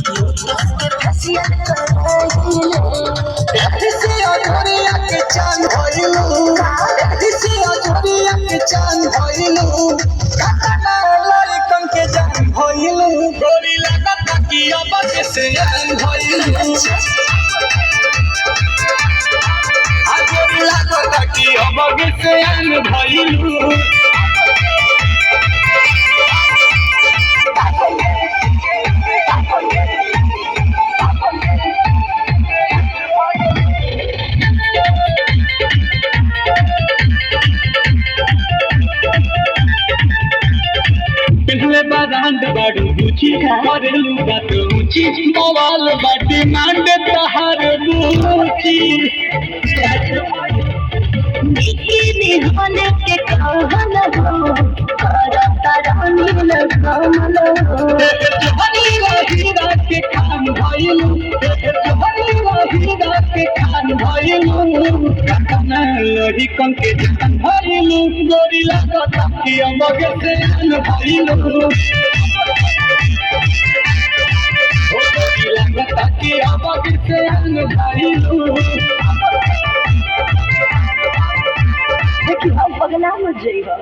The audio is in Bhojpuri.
ऐसे अधूरिया के चांद भइलू ऐसे अधूरिया के चांद भइलू कतना लड़कन के जान भइलू गोरी लागत कि अब के से जान भइलू गोरी लागत कि अब के से जान भइलू पिछले बारांड बाड़ू गुची करेलू बात ऊंची मोबाइल बाटी मांड तहार बूची बिकिनी होने के कहन हो करता रानी लगन हो हरी हीरा के खान भइलू हरी हीरा के खान भइलू कतना लोही कन के जान भइलू गोरी लागत कि अमगे से जान भइलू गोरी लागत कि अमगे से जान भइलू देखी अब बगला मत जइबा।